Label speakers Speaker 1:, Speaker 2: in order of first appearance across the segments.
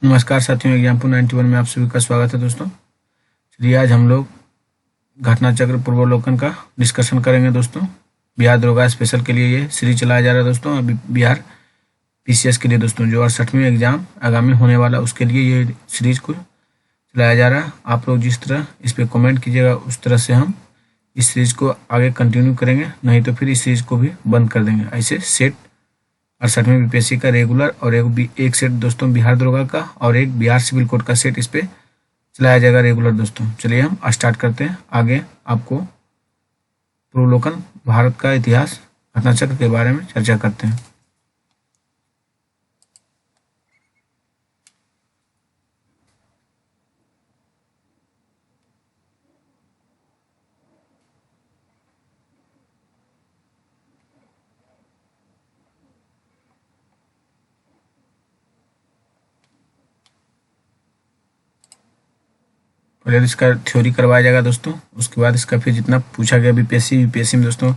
Speaker 1: नमस्कार साथियों, एग्जाम्पल 91 में आप सभी का स्वागत है दोस्तों। चलिए आज हम लोग घटना चक्र पूर्वावलोकन का डिस्कशन करेंगे दोस्तों। बिहार दरोगा स्पेशल के लिए ये सीरीज चलाया जा रहा है दोस्तों। अभी बिहार पीसीएस के लिए दोस्तों जो 68वीं एग्जाम आगामी होने वाला उसके लिए ये सीरीज को चलाया जा रहा है। आप लोग जिस तरह इस पर कमेंट कीजिएगा उस तरह से हम इस सीरीज को आगे कंटिन्यू करेंगे, नहीं तो फिर इस सीरीज को भी बंद कर देंगे। ऐसे सेट 68वें बीपीएससी का रेगुलर और एक सेट दोस्तों बिहार दरोगा का और एक बिहार सिविल कोड का सेट इस पे चलाया जाएगा रेगुलर दोस्तों। चलिए हम स्टार्ट करते हैं। आगे आपको पूर्वावलोकन, भारत का इतिहास, घटना चक्र के बारे में चर्चा करते हैं। पहले इसका थ्योरी करवाया जाएगा दोस्तों, उसके बाद इसका फिर जितना पूछा गया बीपीएससी में दोस्तों,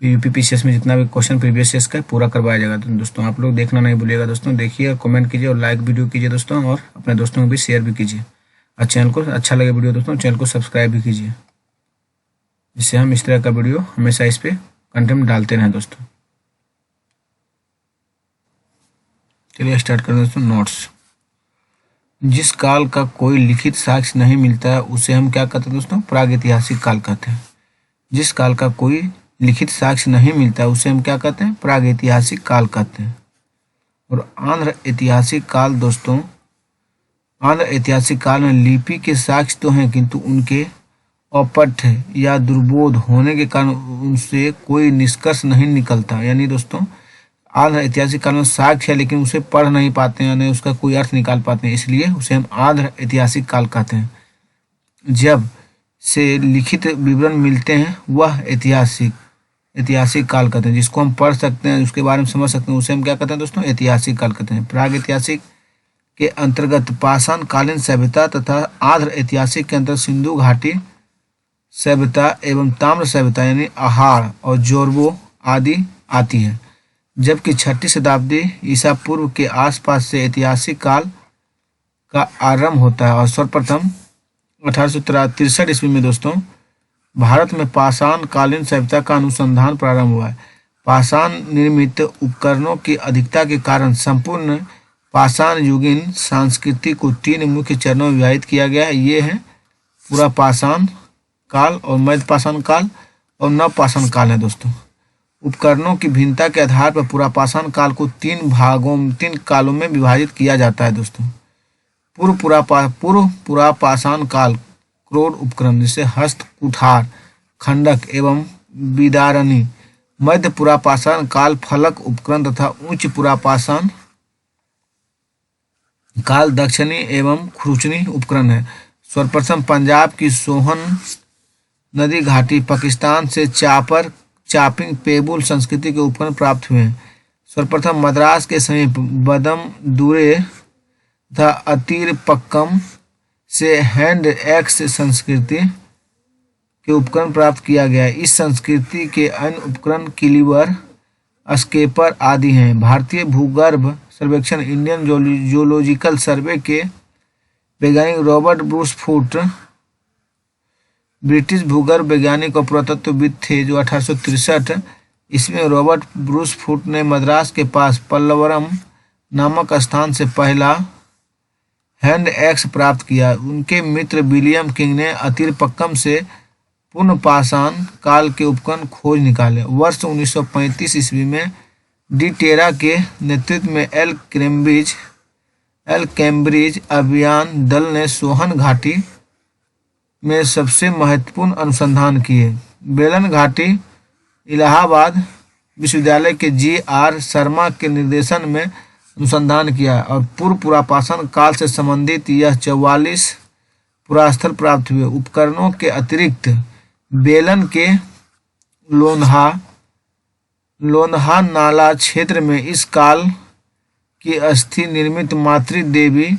Speaker 1: यूपीपीसीएस में जितना भी क्वेश्चन प्रीवियस ईयर का पूरा करवाया जाएगा। तो दोस्तों आप लोग देखना नहीं भूलिएगा दोस्तों, देखिए और कमेंट कीजिए और लाइक वीडियो कीजिए दोस्तों, और अपने दोस्तों को भी शेयर भी कीजिए। और चैनल को अच्छा लगे वीडियो दोस्तों, चैनल को सब्सक्राइब भी कीजिए, जिससे हम इस तरह का वीडियो हमेशा इस पर कंटेंट डालते रहें दोस्तों। चलिए स्टार्ट करें दोस्तों। नोट्स। जिस काल का कोई लिखित साक्ष्य नहीं मिलता है उसे हम क्या कहते हैं दोस्तों? प्रागैतिहासिक काल कहते हैं। जिस काल का कोई लिखित साक्ष्य नहीं मिलता है उसे हम क्या कहते हैं? प्रागैतिहासिक काल कहते हैं। और आंध्र ऐतिहासिक काल दोस्तों, आंध्र ऐतिहासिक काल में लिपि के साक्ष्य तो हैं किंतु उनके अपठ्य या दुर्बोध होने के कारण उनसे कोई निष्कर्ष नहीं निकलता। यानी दोस्तों आंध्र ऐतिहासिक काल में साक्ष्य है लेकिन उसे पढ़ नहीं पाते हैं, यानी उसका कोई अर्थ निकाल पाते हैं, इसलिए उसे हम आंध्र ऐतिहासिक काल कहते हैं। जब से लिखित विवरण मिलते हैं वह ऐतिहासिक काल कहते हैं। जिसको हम पढ़ सकते हैं, उसके बारे में समझ सकते हैं, उसे हम क्या कहते हैं दोस्तों? ऐतिहासिक काल कहते हैं। प्राग ऐतिहासिक के अंतर्गत पाषाण कालीन सभ्यता तथा आंध्र ऐतिहासिक के अंतर्गत सिंधु घाटी सभ्यता एवं ताम्र सभ्यता यानी अहार और जोरबो आदि आती है। जबकि 6ठी शताब्दी ईसा पूर्व के आसपास से ऐतिहासिक काल का आरंभ होता है और सर्वप्रथम 1863 ईस्वी में दोस्तों भारत में पाषाण कालीन सभ्यता का अनुसंधान प्रारंभ हुआ है। पाषाण निर्मित उपकरणों की अधिकता के कारण संपूर्ण पाषाण युगीन संस्कृति को 3 मुख्य चरणों में विभाजित किया गया है। ये है पूरा पाषाण काल और मध्य पाषाण काल और नव पाषाण काल है दोस्तों। उपकरणों की भिन्नता के आधार पर पूरा पाषाण काल को 3 कालों में विभाजित किया जाता है दोस्तों। पूर्व पूरा पाषाण काल क्रोड उपकरण जैसे हस्त, कुठार, खंडक एवं विदारणी। मध्य पूरा पाषाण काल फलक उपकरण तथा उच्च पूरा पाषाण काल दक्षिणी एवं खुरचनी उपकरण है। सर्वप्रथम पंजाब की सोहन नदी घाटी, पाकिस्तान से चापिंग पेबुल संस्कृति के उपकरण प्राप्त हुए हैं। सर्वप्रथम मद्रास के समीप बदम दूरे तथा अतीरपक्कम से हैंड एक्स संस्कृति के उपकरण प्राप्त किया गया है। इस संस्कृति के अन्य उपकरण किलीवर, स्केपर आदि हैं। भारतीय भूगर्भ सर्वेक्षण इंडियन जियोलॉजिकल सर्वे के वैज्ञानिक रॉबर्ट ब्रूस फूट ब्रिटिश भूगर्भ वैज्ञानिक और पुरातत्वविद थे जो 1863 इसमें रॉबर्ट ब्रूस फूट ने मद्रास के पास पल्लवरम नामक स्थान से पहला हैंड एक्स प्राप्त किया। उनके मित्र विलियम किंग ने अतीरपक्कम से पूर्ण पाषाण काल के उपकरण खोज निकाले। वर्ष 1935 ईस्वी में डी टेरा के नेतृत्व में एल कैम्ब्रिज अभियान दल ने सोहन घाटी में सबसे महत्वपूर्ण अनुसंधान किए। बेलन घाटी इलाहाबाद विश्वविद्यालय के जी.आर. शर्मा के निर्देशन में अनुसंधान किया और पूर्व पुरापाषाण काल से संबंधित यह 44 पुरास्थल प्राप्त हुए। उपकरणों के अतिरिक्त बेलन के लोन्हा नाला क्षेत्र में इस काल की अस्थि निर्मित मातृ देवी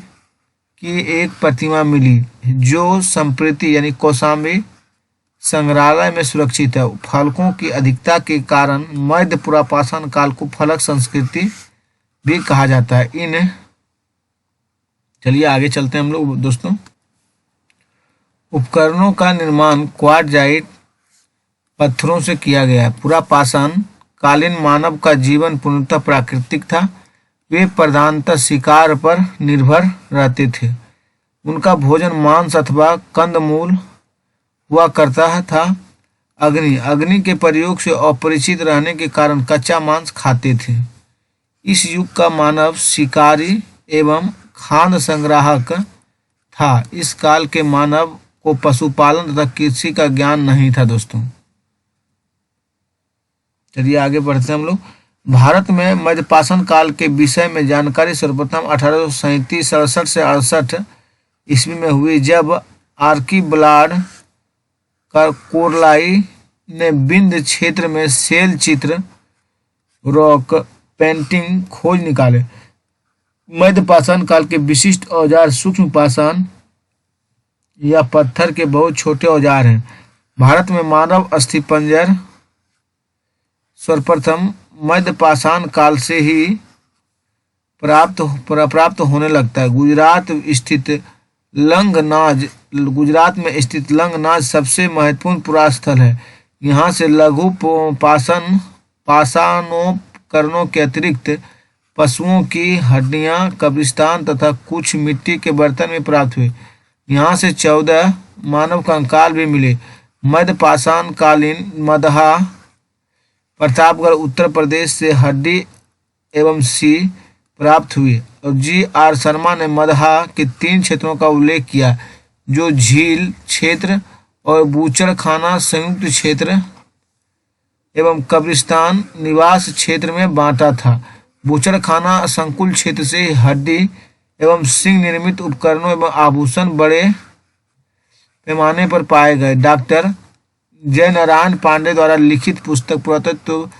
Speaker 1: की एक प्रतिमा मिली जो संप्रीति यानी कौशाम्बी संग्रहालय में सुरक्षित है। फलकों की अधिकता के कारण मध्य पुरापाषाण काल को फलक संस्कृति भी कहा जाता है। इन चलिए आगे चलते हैं हम लोग दोस्तों। उपकरणों का निर्माण क्वार्टजाइट पत्थरों से किया गया है। पूरा पाषाण कालीन मानव का जीवन पूर्णतः प्राकृतिक था। वे प्रधानतः शिकार पर निर्भर रहते थे। उनका भोजन मांस अथवा कंदमूल हुआ करता था। अग्नि के प्रयोग से अपरिचित रहने के कारण कच्चा मांस खाते थे। इस युग का मानव शिकारी एवं खाद्य संग्राहक था। इस काल के मानव को पशुपालन तथा कृषि का ज्ञान नहीं था दोस्तों। चलिए आगे बढ़ते हैं हम लोग। भारत में मध्यपाषाण काल के विषय में जानकारी सर्वप्रथम 1837 से 68 ईस्वी में हुई, जब आर्कीबलाड कोरलाई ने विंध्य क्षेत्र में शैल चित्र रॉक पेंटिंग खोज निकाले। मध्यपाषाण काल के विशिष्ट औजार सूक्ष्म पाषाण या पत्थर के बहुत छोटे औजार हैं। भारत में मानव अस्थिपंजर सर्वप्रथम मध्यपाषाण काल से ही प्राप्त होने लगता है। गुजरात में स्थित लंगनाज सबसे महत्वपूर्ण पुरास्थल है। यहाँ से लघु पाषाणोपकरणों के अतिरिक्त पशुओं की हड्डियाँ, कब्रिस्तान तथा कुछ मिट्टी के बर्तन भी प्राप्त हुए। यहाँ से 14 मानव कंकाल भी मिले। मध्यपाषाण कालीन मदहा प्रतापगढ़ उत्तर प्रदेश से हड्डी एवं सी प्राप्त हुई। और जी.आर. शर्मा ने मदहा के 3 क्षेत्रों का उल्लेख किया, जो झील क्षेत्र और बूचड़खाना संयुक्त क्षेत्र एवं कब्रिस्तान निवास क्षेत्र में बांटा था। बूचड़खाना संकुल क्षेत्र से हड्डी एवं सिंह निर्मित उपकरणों एवं आभूषण बड़े पैमाने पर पाए गए। डॉक्टर जयनारायण पांडे द्वारा लिखित पुस्तक पुरातत्व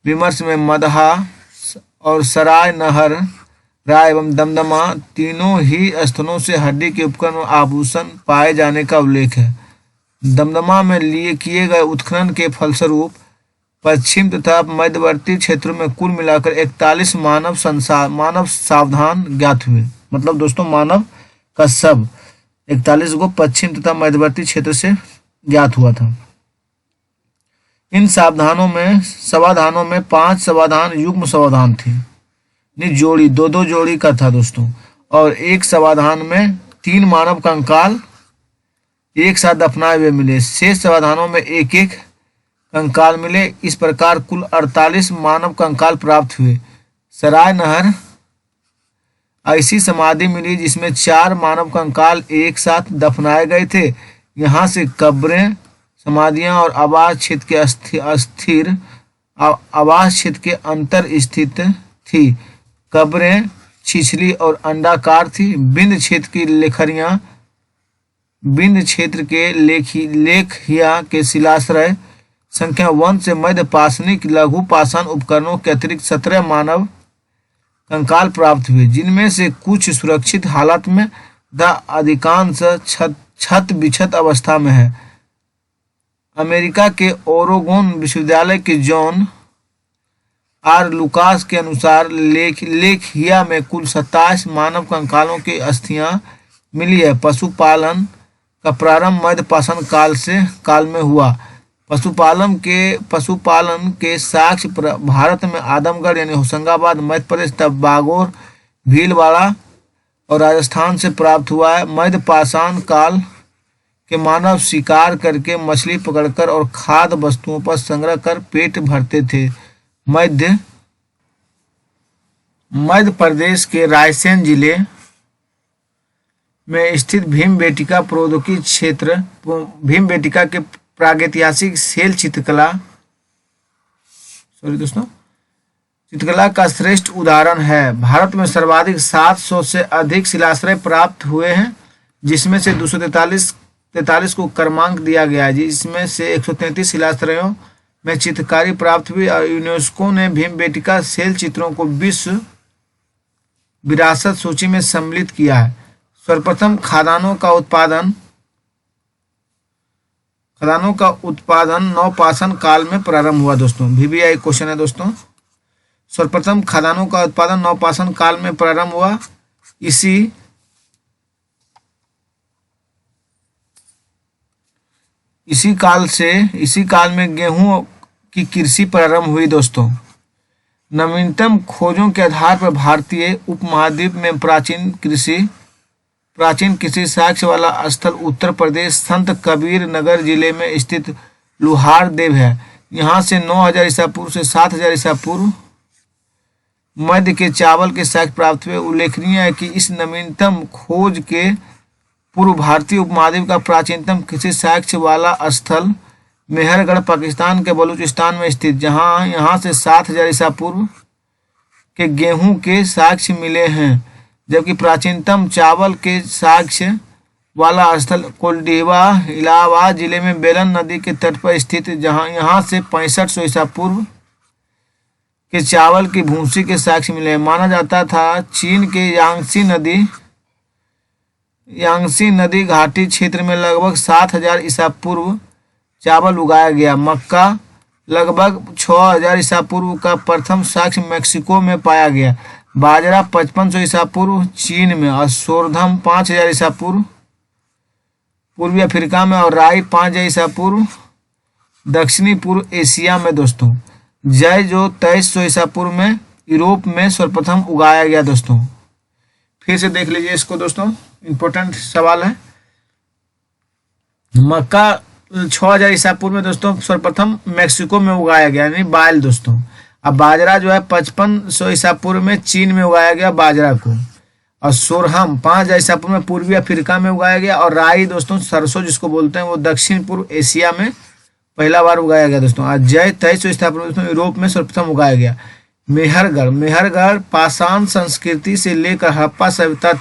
Speaker 1: विमर्श में मदहा और सराय नहर राय एवं दमदमा तीनों ही स्थलों से हड्डी के उपकरण और आभूषण पाए जाने का उल्लेख है। दमदमा में किए गए उत्खनन के फलस्वरूप पश्चिम तथा मध्यवर्ती क्षेत्रों में कुल मिलाकर 41 मानव सावधान ज्ञात हुए। मतलब दोस्तों मानव का शव 41 को पश्चिम तथा मध्यवर्ती क्षेत्र से ज्ञात हुआ था। इन सावधानों में 5 सावधान युग्म सावधान थे। जोड़ी 2-2 जोड़ी का था दोस्तों। और एक सावधान में 3 मानव कंकाल एक साथ दफनाए हुए मिले। 6 सावधानों में 1-1 कंकाल मिले। इस प्रकार कुल 48 मानव कंकाल प्राप्त हुए। सराय नहर ऐसी समाधि मिली जिसमें 4 मानव कंकाल एक साथ दफनाए गए थे। यहाँ से कब्रें, समाधियां और आवास क्षेत्र के अंतर स्थित थी। कब्रें छिछली और अंडाकार थी। विंध्य क्षेत्र के लेखिया के शिलाश्रय संख्या 1 से मध्य पाषाणिक लघु पाषाण उपकरणों के अतिरिक्त 17 मानव कंकाल प्राप्त हुए, जिनमें से कुछ सुरक्षित हालत में तथा अधिकांश छत बिछत अवस्था में है। अमेरिका के ओरेगोन विश्वविद्यालय के जॉन आर. लुकास के अनुसार लेखिया में कुल 27 मानव कंकालों की अस्थियां मिली है। पशुपालन का प्रारंभ मध्यपाषाण काल में हुआ। पशुपालन के साक्ष्य भारत में आदमगढ़ यानी होशंगाबाद, मध्य प्रदेश तब बागोर, भीलवाड़ा और राजस्थान से प्राप्त हुआ है। मध्यपाषाण काल के मानव शिकार करके, मछली पकड़कर और खाद्य वस्तुओं पर संग्रह कर पेट भरते थे। मध्य प्रदेश के रायसेन जिले में स्थित भीमबेटका प्रौद्योगिकी क्षेत्र भीमबेटका के प्रागैतिहासिक शैल चित्रकला का श्रेष्ठ उदाहरण है। भारत में सर्वाधिक 700 से अधिक शिलाश्रय प्राप्त हुए हैं, जिसमें से 243 को क्रमांक दिया गया है, जिसमें से 133 शिलाश्रयों में चित्रकारी प्राप्त हुई। और यूनेस्को ने भीमबेटका शैल चित्रों को विश्व विरासत सूची में सम्मिलित किया है। सर्वप्रथम खदानों का उत्पादन नवपाषाण काल में प्रारंभ हुआ। दोस्तों VBI क्वेश्चन है दोस्तों। सर्वप्रथम खदानों का उत्पादन नवपाषाण काल में प्रारंभ हुआ। इसी इसी काल में गेहूं की कृषि प्रारंभ हुई दोस्तों। नवीनतम खोजों के आधार पर भारतीय उपमहाद्वीप में प्राचीन कृषि साक्ष्य वाला स्थल उत्तर प्रदेश संत कबीर नगर जिले में स्थित लुहार देव है। यहाँ से 9000 ईसा पूर्व से 7000 ईसा पूर्व मध्य के चावल के साक्ष्य प्राप्त हुए। उल्लेखनीय है कि इस नवीनतम खोज के पूर्व भारतीय उपमहाद्वीप का प्राचीनतम कृषि साक्ष्य वाला स्थल मेहरगढ़ पाकिस्तान के बलूचिस्तान में स्थित, जहां यहाँ से 7000 ईसा पूर्व के गेहूं के साक्ष्य मिले हैं, जबकि प्राचीनतम चावल के साक्ष्य वाला स्थल कोल्डिवा इलाहाबाद जिले में बेलन नदी के तट पर स्थित, जहां यहाँ से 6500 ईसा पूर्व के चावल की भूसी के साक्ष्य मिले। माना जाता था चीन के यांगसी नदी घाटी क्षेत्र में लगभग 7000 ईसा पूर्व चावल उगाया गया। मक्का लगभग 6000 ईसा पूर्व का प्रथम साक्ष्य मैक्सिको में पाया गया। बाजरा 5500 ईसा पूर्व चीन में और सोरधम 5000 ईसा पूर्व पूर्वी अफ्रीका में और राई 5000 ईसा पूर्व दक्षिणी पूर्व एशिया में दोस्तों। जय जो 2300 ईसा पूर्व में यूरोप में सर्वप्रथम उगाया गया दोस्तों। फिर से देख लीजिए इसको दोस्तों, इंपॉर्टेंट सवाल है। मक्का 6000 ईसा पूर्व में दोस्तों सर्वप्रथम मैक्सिको में उगाया गया, यानी बाइल दोस्तों। अब बाजरा जो है 5500 ईसा पूर्व में चीन में उगाया गया बाजरा को, और सोरहम 5000 ईसा पूर्व में पूर्वी अफ्रीका में उगाया गया, और राई दोस्तों सरसों जिसको बोलते हैं वो दक्षिण पूर्व एशिया में पहला बार उगाया गया दोस्तों। और जय 2300 ईसा पूर्व दोस्तों यूरोप में सर्वप्रथम उगाया गया। मेहरगढ़ पाषाण संस्कृति से लेकर हड़प्पा सभ्यता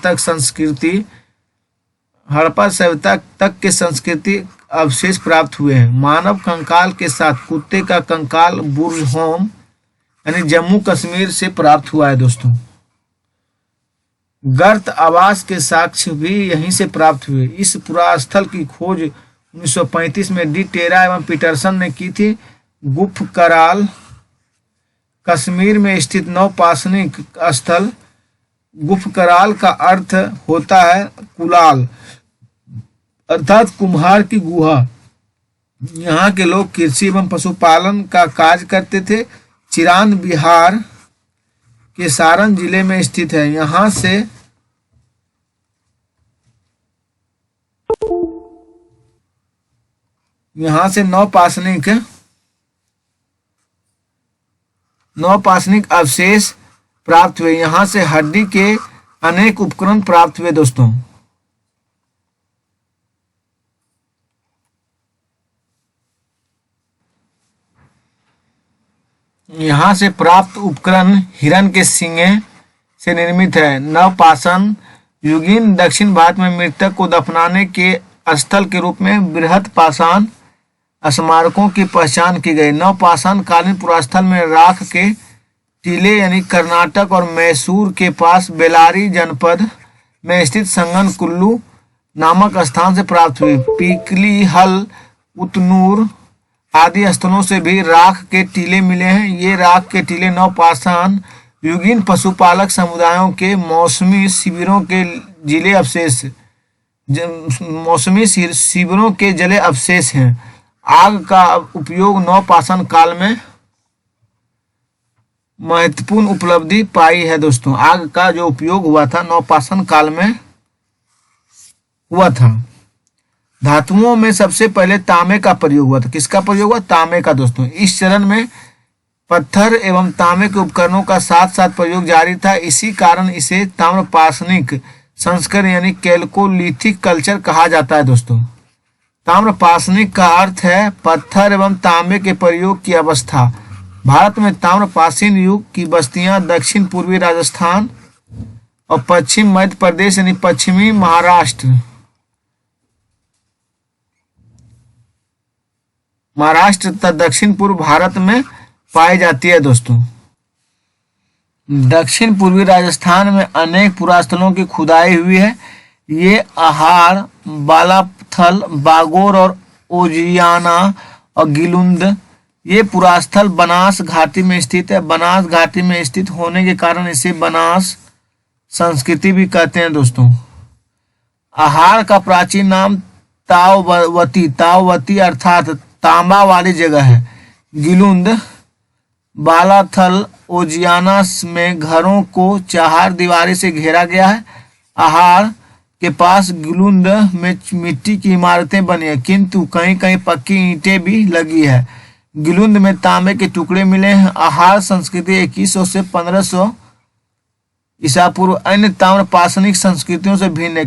Speaker 1: तक के संस्कृति अवशेष प्राप्त हुए हैं। मानव कंकाल के साथ कुत्ते का कंकाल बुरहोम यानी जम्मू कश्मीर से प्राप्त हुआ है दोस्तों। गर्त आवास के साक्ष्य भी यहीं से प्राप्त हुए। इस पुरास्थल की खोज 1935 में डी टेरा एवं पीटरसन ने की थी। गुफ कराल कश्मीर में स्थित नवपाषाणिक स्थल। गुफ कराल का अर्थ होता है कुलाल अर्थात कुम्हार की गुहा। यहाँ के लोग कृषि एवं पशुपालन का कार्य करते थे। चिरान बिहार के सारण जिले में स्थित है। यहाँ से नवपाषाणिक अवशेष प्राप्त हुए। यहाँ से हड्डी के अनेक उपकरण प्राप्त हुए दोस्तों। यहाँ से प्राप्त उपकरण हिरण के सींगे से निर्मित है। नवपाषाण युगीन दक्षिण भारत में मृतक को दफनाने के स्थल के रूप में बृहत् पाषाण स्मारकों की पहचान की गई। नवपाषाण कालीन पुरास्थल में राख के टीले यानी कर्नाटक और मैसूर के पास बेलारी जनपद में स्थित संगनकुल्लू नामक स्थान से प्राप्त हुई। पीकली हल उतनूर आदि स्थलों से भी राख के टीले मिले हैं। ये राख के टीले नवपाषाण युगीन पशुपालक समुदायों के मौसमी शिविरों के जले अवशेष हैं। आग का उपयोग नवपाषाण काल में महत्वपूर्ण उपलब्धि पाई है दोस्तों। आग का जो उपयोग हुआ था नवपाषाण काल में हुआ था। धातुओं में सबसे पहले तांबे का प्रयोग हुआ था। किसका प्रयोग हुआ? तांबे का दोस्तों। इस चरण में पत्थर एवं तांबे के उपकरणों का साथ साथ प्रयोग जारी था। इसी कारण इसे ताम्रपाषाणिक संस्करण यानी कैल्कोलिथिक कल्चर कहा जाता है दोस्तों। ताम्रपाषाणिक का अर्थ है पत्थर एवं तांबे के प्रयोग की अवस्था। भारत में ताम्रपाषाण युग की बस्तियां दक्षिण पूर्वी राजस्थान और पश्चिम मध्य प्रदेश यानी पश्चिमी महाराष्ट्र तथा दक्षिण पूर्व भारत में पाई जाती है दोस्तों। दक्षिण पूर्वी राजस्थान में अनेक पुरास्थलों की खुदाई हुई है। ये आहार, बालाथल, बागोर और ओजियाना और गिलुंद। ये पुरास्थल बनास घाटी में स्थित है। बनास घाटी में स्थित होने के कारण इसे बनास संस्कृति भी कहते हैं दोस्तों। आहार का प्राचीन नाम ताववती अर्थात तांबा वाली जगह है। गिलुंद बालाथल ओजियाना में घरों को चार दीवारी से घेरा गया है। आहार के पास गिलुंद में मिट्टी की इमारतें बनी है, किंतु कहीं कहीं पक्की ईंटें भी लगी है। गिलुंद में तांबे के टुकड़े मिले हैं। आहार संस्कृति 2100 से 1500 ईसा पूर्व अन्य ताम्र पाषाणिक संस्कृतियों से भिन्न है,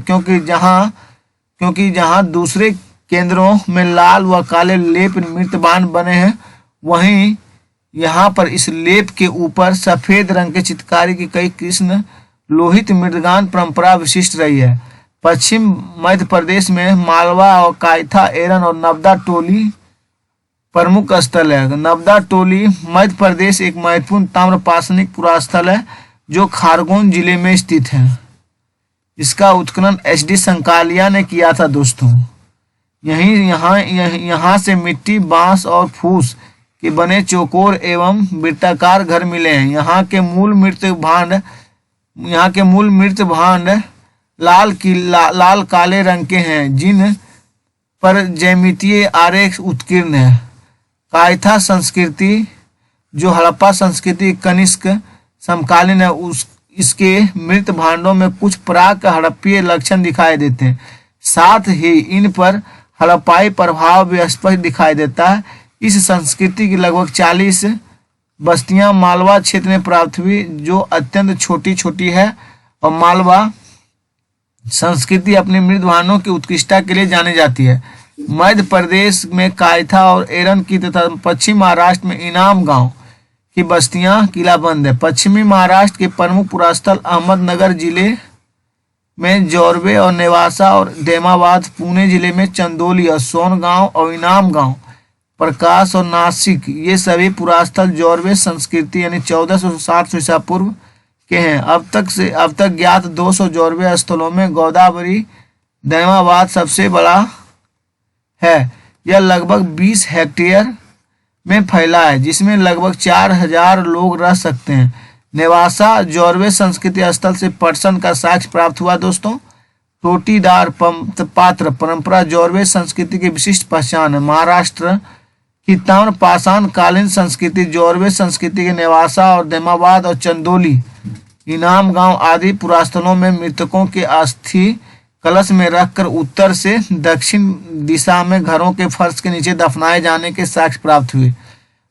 Speaker 1: क्योंकि जहाँ दूसरे केंद्रों में लाल व काले लेप मृतबान बने हैं, वहीं यहाँ पर इस लेप के ऊपर सफेद रंग के चित्रकारी की कई कृष्ण लोहित मृदगान परंपरा विशिष्ट रही है। पश्चिम मध्य प्रदेश में मालवा और कायथा, एरन और नवदा टोली प्रमुख स्थल है। नवदा टोली मध्य प्रदेश एक महत्वपूर्ण ताम्र पाषाणिक पुरास्थल है जो खारगोन जिले में स्थित है। इसका उत्खनन HD संकालिया ने किया था दोस्तों। यहाँ से मिट्टी, बांस और फूस के बने चौकोर एवं वृत्ताकार घर मिले हैं। यहाँ के मूल मृत भांड लाल काले रंग के हैं, जिन पर ज्यामितीय आरेख उत्कीर्ण है। कायथा संस्कृति जो हड़प्पा संस्कृति कनिष्क समकालीन है, इसके मृत भांडों में कुछ प्राक हड़प्पीय लक्षण दिखाई देते हैं। साथ ही इन पर हड़प्पाई प्रभाव भी स्पष्ट दिखाई देता है। इस संस्कृति की लगभग 40 बस्तियां मालवा क्षेत्र में प्राप्त हुई, जो अत्यंत छोटी छोटी है, और मालवा संस्कृति अपने मृत भांडों की उत्कृष्टता के लिए जानी जाती है। मध्य प्रदेश में कायथा और एरन की तथा पश्चिम महाराष्ट्र में इनाम गांव की बस्तियां किलाबंद है। पश्चिमी महाराष्ट्र के प्रमुख पुरास्थल अहमदनगर जिले में जोरवे और नेवासा और देमाबाद, पुणे जिले में चंदोली और सोनगांव और इनाम गांव, प्रकाश और नासिक, ये सभी पुरास्थल जोरवे संस्कृति यानी 1460 ईसा पूर्व के हैं। अब तक ज्ञात 200 जोरवे स्थलों में गोदावरी देमाबाद सबसे बड़ा है। यह लगभग 20 हेक्टेयर में फैला है, जिसमें लगभग 4000 लोग रह सकते हैं। नेवासा जोरवे संस्कृति स्थल से पटसन का साक्ष्य प्राप्त हुआ दोस्तों। टोटीदार पात्र परंपरा जोरवे संस्कृति की विशिष्ट पहचान है। महाराष्ट्र की ताम्र पाषाण कालीन संस्कृति जोरवे संस्कृति के नेवासा और देमाबाद और चंदोली, इनाम गांव आदि पुरास्थलों में मृतकों के अस्थि कलश में रखकर उत्तर से दक्षिण दिशा में घरों के फर्श के नीचे दफनाए जाने के साक्ष्य प्राप्त हुए।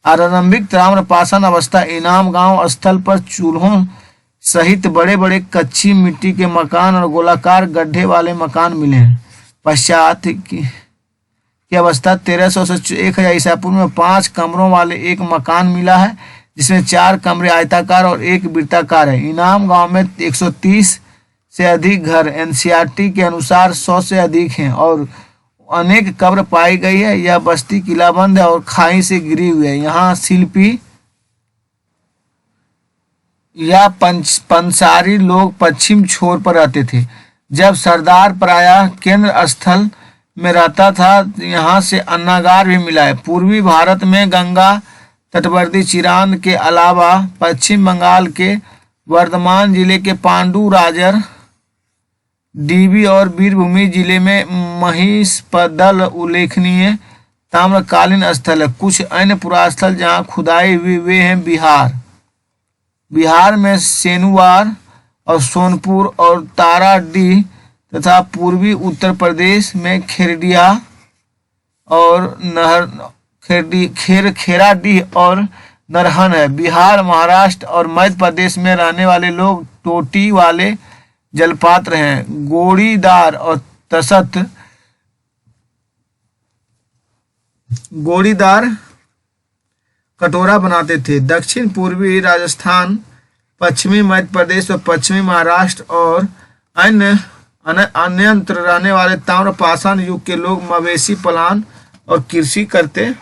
Speaker 1: आरंभिक ताम्र पाषाण अवस्था इनाम गांव स्थल पर चूल्हों सहित बड़े बड़े कच्ची मिट्टी के मकान और गोलाकार गड्ढे वाले मकान मिले हैं। पश्चात की अवस्था 1300 से 1000 ईसा पूर्व में 5 कमरों वाले एक मकान मिला है, जिसमें 4 कमरे आयताकार और 1 वृत्ताकार है। इनाम गांव में 130 से अधिक घर NCERT के अनुसार 100 से अधिक हैं और अनेक कब्र पाई गई है। यह बस्ती किलाबंद है और खाई से घिरी हुई है। यहाँ शिल्पी या पंसारी लोग पश्चिम छोर पर रहते थे। जब सरदार प्रायः केंद्र स्थल में रहता था, यहाँ से अन्नागार भी मिला है। पूर्वी भारत में गंगा तटवर्ती चिरांद के अलावा पश्चिम बंगाल के वर्धमान जिले के पांडुराजर, डीबी और वीरभूमि जिले में महिषपदल उल्लेखनीय ताम्रकालीन स्थल है। कुछ अन्य पुरास्थल जहाँ खुदाई हुई वे हैं बिहार में सेनुवार और सोनपुर और ताराडीह तथा पूर्वी उत्तर प्रदेश में खेरडिया और खेराडीह और नरहन है। बिहार, महाराष्ट्र और मध्य प्रदेश में रहने वाले लोग टोटी वाले जलपात्र हैं। गोड़ीदार और तसत गोड़ीदार कटोरा बनाते थे। दक्षिण पूर्वी राजस्थान, पश्चिमी मध्य प्रदेश और पश्चिमी महाराष्ट्र और अन्यत्र रहने वाले ताम्र पाषाण युग के लोग मवेशी पालन और कृषि करते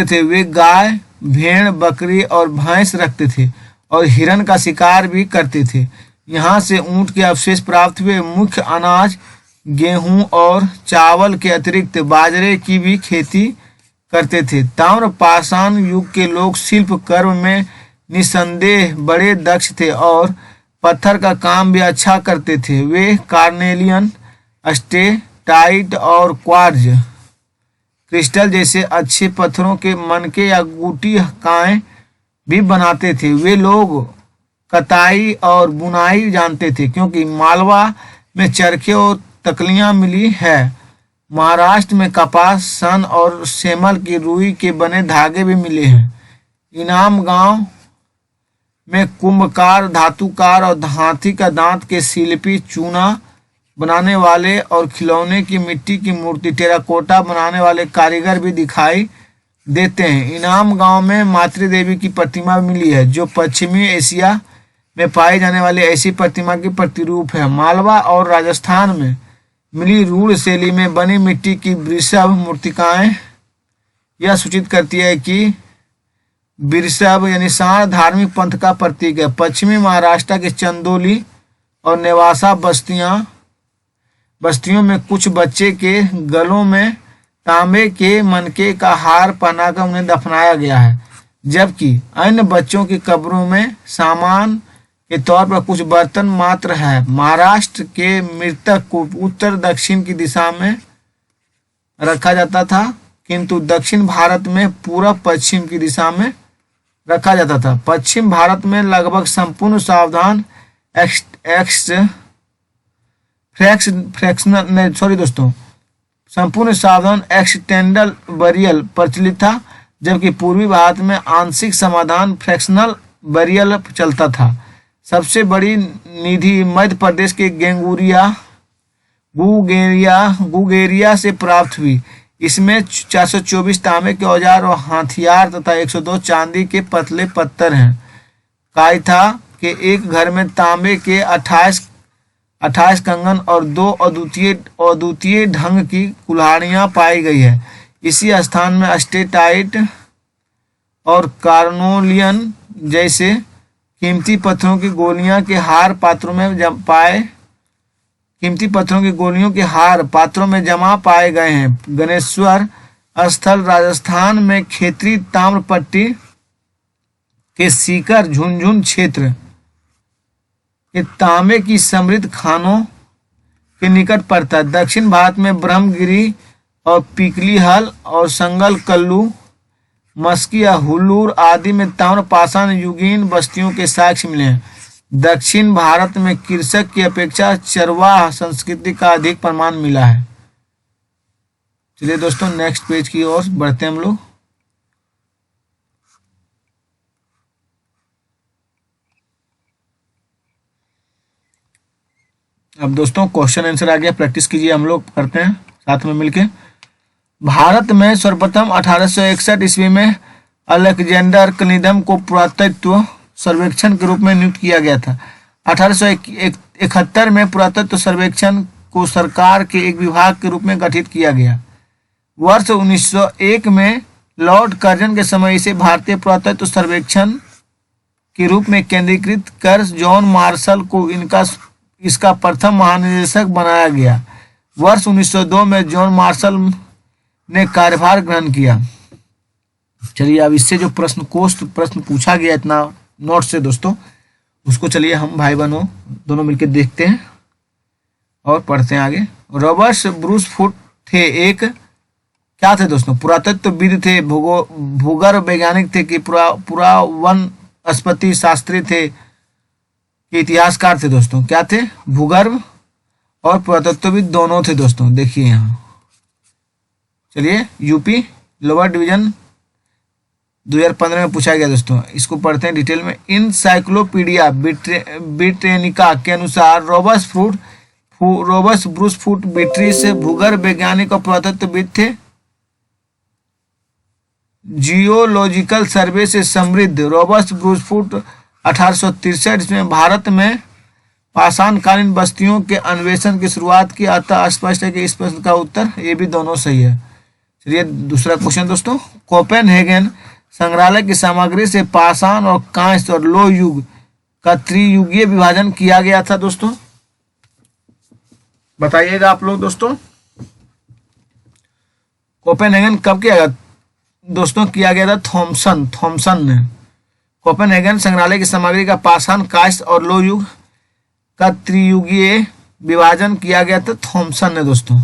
Speaker 1: थे। वे गाय, भेड़, बकरी और भैंस रखते थे और हिरन का शिकार भी करते थे। यहाँ से ऊंट के अवशेष प्राप्त हुए। मुख्य अनाज गेहूं और चावल के अतिरिक्त बाजरे की भी खेती करते थे। ताम्र पाषाण युग के लोग शिल्प कर्म में निसंदेह बड़े दक्ष थे और पत्थर का काम भी अच्छा करते थे। वे कार्नेलियन, स्टेटाइट और क्वार्ट्ज क्रिस्टल जैसे अच्छे पत्थरों के मनके या गुटी काएं भी बनाते थे। वे लोग कताई और बुनाई जानते थे क्योंकि मालवा में चरखे और तकलियां मिली है। महाराष्ट्र में कपास, सन और सेमल की रुई के बने धागे भी मिले हैं। इनाम गांव में कुंभकार, धातुकार और हाथी का दांत के शिल्पी, चूना बनाने वाले और खिलौने की मिट्टी की मूर्ति, टेराकोटा बनाने वाले कारीगर भी दिखाई देते हैं। इनाम गांव में मातृ देवी की प्रतिमा मिली है जो पश्चिमी एशिया में पाई जाने वाली ऐसी प्रतिमा की प्रतिरूप है। मालवा और राजस्थान में मिली रूढ़ शैली में बनी मिट्टी की वृषभ मूर्तिकाएं यह सूचित करती है कि वृषभ यानी सांड धार्मिक पंथ का प्रतीक है। पश्चिमी महाराष्ट्र के चंदोली और नेवासा बस्तियों में कुछ बच्चे के गलों में तांबे के मनके का हार पहनाकर उन्हें दफनाया गया है, जबकि अन्य बच्चों की कब्रों में सामान के तौर पर कुछ बर्तन मात्र है। महाराष्ट्र के मृतक को उत्तर दक्षिण की दिशा में रखा जाता था, किंतु दक्षिण भारत में पूर्व पश्चिम की दिशा में रखा जाता था। पश्चिम भारत में लगभग संपूर्ण सावधान संपूर्ण सावधान एक्सटेंडल बरियल प्रचलित था, जबकि पूर्वी भारत में आंशिक समाधान फ्रैक्शनल बरियल चलता था। सबसे बड़ी निधि मध्य प्रदेश के गुगेरिया से प्राप्त हुई। इसमें 424 तांबे के औजार और हथियार तथा 102 चांदी के पतले पत्थर हैं। कायथा के एक घर में तांबे के 28 कंगन और 2 अद्वितीय ढंग की कुल्हाड़ियां पाई गई है। इसी स्थान में स्टेटाइट और कार्नोलियन जैसे कीमती पत्थरों की गोलियों के हार पात्रों में जमा पाए गए हैं। गणेश्वर स्थल राजस्थान में खेतरी ताम्रपट्टी के सीकर झुनझुन क्षेत्र के तांबे की समृद्ध खानों के निकट पड़ता है। दक्षिण भारत में ब्रह्मगिरी और पिकलीहल और संगल कल्लू, मस्की या हुल्लूर आदि में ताम्रपाषाण युगीन बस्तियों के साक्ष्य मिले हैं। दक्षिण भारत में कृषक की अपेक्षा चरवाह संस्कृति का अधिक प्रमाण मिला है। चलिए दोस्तों नेक्स्ट पेज की ओर बढ़ते हैं हम लोग। अब दोस्तों क्वेश्चन आंसर आ गया, प्रैक्टिस कीजिए, हम लोग करते हैं साथ में मिलके। भारत में सर्वप्रथम 1861 ईस्वी में अलेक्जेंडर क्लिंडम को पुरातत्व सर्वेक्षण के रूप में नियुक्त किया गया था। 1871 में पुरातत्व सर्वेक्षण को सरकार के एक विभाग के रूप में गठित किया गया। वर्ष 1901 में लॉर्ड कर्जन के समय इसे भारतीय पुरातत्व सर्वेक्षण के रूप में केंद्रीकृत कर जॉन मार्शल को इसका प्रथम महानिदेशक बनाया गया। वर्ष 1902 में जॉन मार्शल ने कार्यभार ग्रहण किया। चलिए अब इससे जो प्रश्न पूछा गया इतना नोट से दोस्तों, उसको चलिए हम भाई बहनों दोनों मिलकर देखते हैं और पढ़ते हैं आगे। रॉबर्ट ब्रूस फुट थे एक क्या थे दोस्तों? पुरातत्वविद थे, भूगर्भ वैज्ञानिक थे कि पुरावनस्पति शास्त्री थे कि इतिहासकार थे दोस्तों? क्या थे? भूगर्भ और पुरातत्वविद दोनों थे दोस्तों। देखिए यहाँ, चलिए यूपी लोअर डिवीजन 2015 में पूछा गया दोस्तों, इसको पढ़ते हैं डिटेल में। इनसाइक्लोपीडिया ब्रिटेनिका के अनुसार रॉबर्ट ब्रूस फुट ब्रिटिश भूगर्भ वैज्ञानिक और पुरातत्वविद थे। जियोलॉजिकल सर्वे से समृद्ध रॉबर्ट ब्रूस फुट 1863 में भारत में पाषाणकालीन बस्तियों के अन्वेषण की शुरुआत की। अतः स्पष्ट है कि इस प्रश्न का उत्तर ये भी दोनों सही है। चलिए दूसरा क्वेश्चन दोस्तों, कोपेनहेगन संग्रहालय की सामग्री से पाषाण और कांस्य और लोह युग का त्रियुगीय विभाजन किया गया था दोस्तों। बताइएगा आप लोग दोस्तों, कोपेनहेगन कब किया गया दोस्तों? किया गया था थॉमसन ने। कोपेनहेगन संग्रहालय की सामग्री का पाषाण, कांस्य और लोह युग का त्रियुगीय विभाजन किया गया था थॉमसन ने दोस्तों।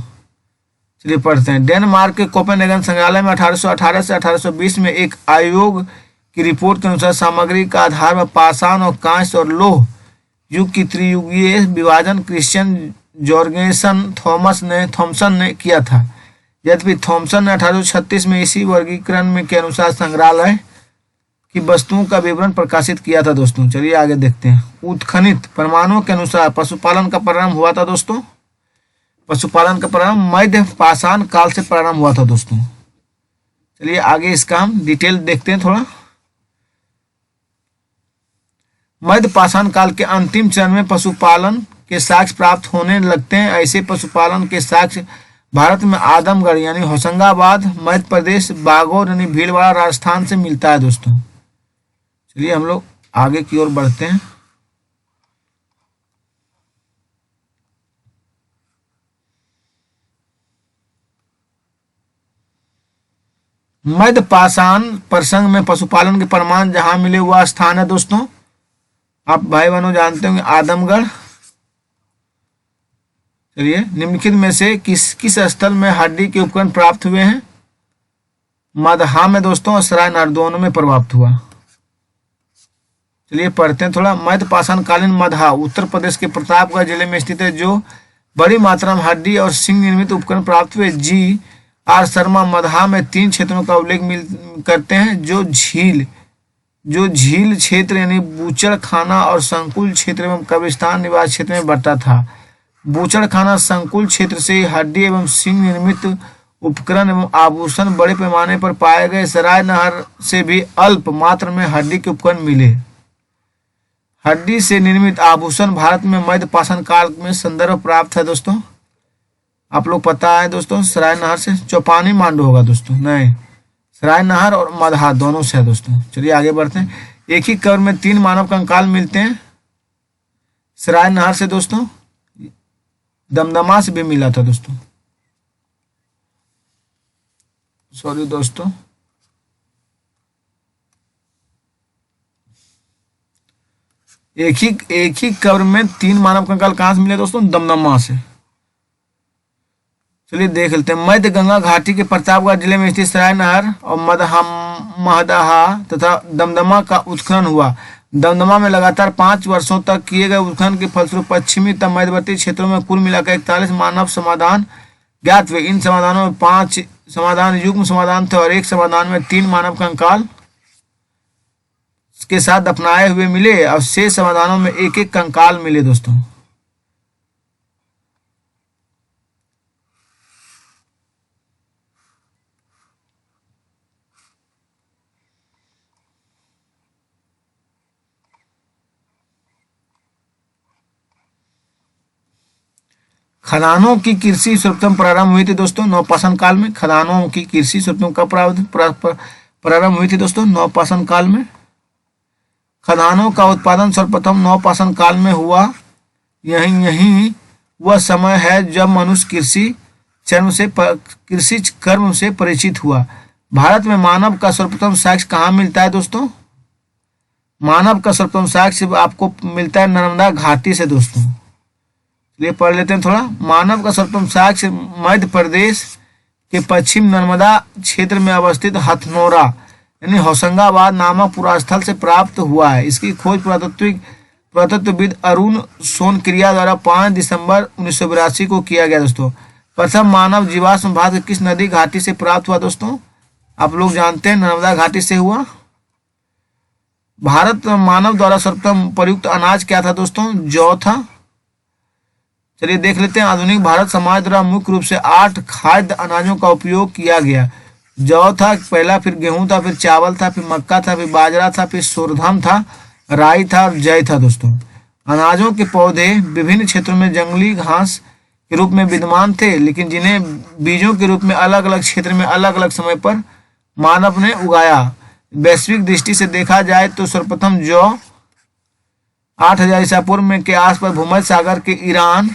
Speaker 1: चलिए पढ़ते हैं। डेनमार्क के कोपेनहेगन संग्रहालय में 1818 से 1820 में एक आयोग की रिपोर्ट के अनुसार सामग्री का आधार पर पाषाण और कांस्य और लौह युग की त्रियुगीय विभाजन क्रिश्चियन जॉर्गेसन थॉमसन ने किया था। यद्यपि थॉमसन ने 1836 में इसी वर्गीकरण में के अनुसार संग्रहालय की वस्तुओं का विवरण प्रकाशित किया था दोस्तों। चलिए आगे देखते हैं। उत्खनित प्रमाणों के अनुसार पशुपालन का प्रारंभ हुआ था दोस्तों। पशुपालन का प्रारंभ मध्य पाषाण काल से प्रारंभ हुआ था दोस्तों। चलिए आगे इसका हम डिटेल देखते हैं थोड़ा। मध्य पाषाण काल के अंतिम चरण में पशुपालन के साक्ष्य प्राप्त होने लगते हैं। ऐसे पशुपालन के साक्ष्य भारत में आदमगढ़ यानी होशंगाबाद, मध्य प्रदेश, बागोर यानी भीलवाड़ा, राजस्थान से मिलता है दोस्तों। चलिए हम लोग आगे की ओर बढ़ते हैं। मध्य पाषाण प्रसंग में पशुपालन के प्रमाण जहां मिले हुआ स्थान है दोस्तों, आप भाई बहनों जानते होंगे, आदमगढ़। चलिए निम्नलिखित में से किस स्थल में हड्डी के उपकरण प्राप्त हुए हैं? मदहा में दोस्तों और सरायनगर दोनों में प्राप्त हुआ। चलिए पढ़ते हैं थोड़ा। मध्य पाषाण कालीन मदहा उत्तर प्रदेश के प्रतापगढ़ जिले में स्थित है, जो बड़ी मात्रा में हड्डी और सिंह निर्मित उपकरण प्राप्त हुए। जी आर शर्मा मदहा में 3 क्षेत्रों का उल्लेख करते हैं, जो झील क्षेत्र यानी बूचड़ खाना और संकुल क्षेत्र एवं कब्रिस्तान निवास क्षेत्र में बंटा था। बूचड़ खाना संकुल क्षेत्र से हड्डी एवं सिंह निर्मित उपकरण एवं आभूषण बड़े पैमाने पर पाए गए। सराय नहर से भी अल्प मात्रा में हड्डी के उपकरण मिले। हड्डी से निर्मित आभूषण भारत में मध्य पाषाण काल में संदर्भ प्राप्त है दोस्तों। आप लोग पता है दोस्तों, सराय नहर से चौपानी मांडू होगा दोस्तों, नहीं, सराय नहर और मदहा दोनों से है दोस्तों। चलिए आगे बढ़ते हैं। एक ही कब्र में 3 मानव कंकाल मिलते हैं सराय नहर से दोस्तों। दमदमा से भी मिला था दोस्तों, सॉरी दोस्तों। एक ही कब्र में 3 मानव कंकाल कहां से मिले दोस्तों? दमदमा से। चलिए देख लेते हैं। मध्य गंगा घाटी के प्रतापगढ़ जिले में स्थित सराय नहर और मदहा तथा दमदमा का उत्खनन हुआ। दमदमा में लगातार 5 वर्षों तक किए गए उत्खनन के फलस्वरूप पश्चिमी तथा मध्यवर्ती क्षेत्रों में कुल मिलाकर 41 मानव समाधान ज्ञात हुए। इन समाधानों में 5 समाधान युग्म समाधान थे और 1 समाधान में 3 मानव कंकाल के साथ दफनाए हुए मिले और 6 समाधानों में 1-1 कंकाल मिले दोस्तों। खदानों की कृषि सर्वप्रथम प्रारंभ हुई थी दोस्तों नवपाषाण काल में। खदानों की कृषि सर्वप्रथम कब प्रारंभ हुई थी दोस्तों? नवपाषाण काल में। खदानों का उत्पादन सर्वप्रथम नवपाषाण काल में हुआ। यही वह समय है जब मनुष्य कृषि कर्म से परिचित हुआ। भारत में मानव का सर्वप्रथम साक्ष्य कहाँ मिलता है दोस्तों? मानव का सर्वप्रथम साक्ष्य आपको मिलता है नर्मदा घाटी से दोस्तों। चलिए पढ़ लेते हैं थोड़ा। मानव का सर्वप्रथम साक्ष्य मध्य प्रदेश के पश्चिम नर्मदा क्षेत्र में अवस्थित हथनोरा यानी होशंगाबाद नामक पुरास्थल से प्राप्त हुआ है। इसकी खोज पुरातत्वविद अरुण सोनक्रिया द्वारा 5 दिसंबर 1982 को किया गया दोस्तों। प्रथम मानव जीवाश्म भाग किस नदी घाटी से प्राप्त हुआ दोस्तों? आप लोग जानते हैं नर्मदा घाटी से हुआ। भारत मानव द्वारा सर्वप्रथम प्रयुक्त अनाज क्या था दोस्तों? जौ था। चलिए देख लेते हैं। आधुनिक भारत समाज द्वारा मुख्य रूप से 8 खाद्य अनाजों का उपयोग किया गया। जौ था पहला, फिर गेहूं था, फिर चावल था, फिर मक्का था, फिर बाजरा था, फिर सोरधम था, राई था और जय था दोस्तों। अनाजों के पौधे विभिन्न क्षेत्रों में जंगली घास के रूप में विद्यमान थे, लेकिन जिन्हें बीजों के रूप में अलग अलग क्षेत्र में अलग अलग समय पर मानव ने उगाया। वैश्विक दृष्टि से देखा जाए तो सर्वप्रथम जौ 8000 ईसा पूर्व में के आसपास भूमध्य सागर के ईरान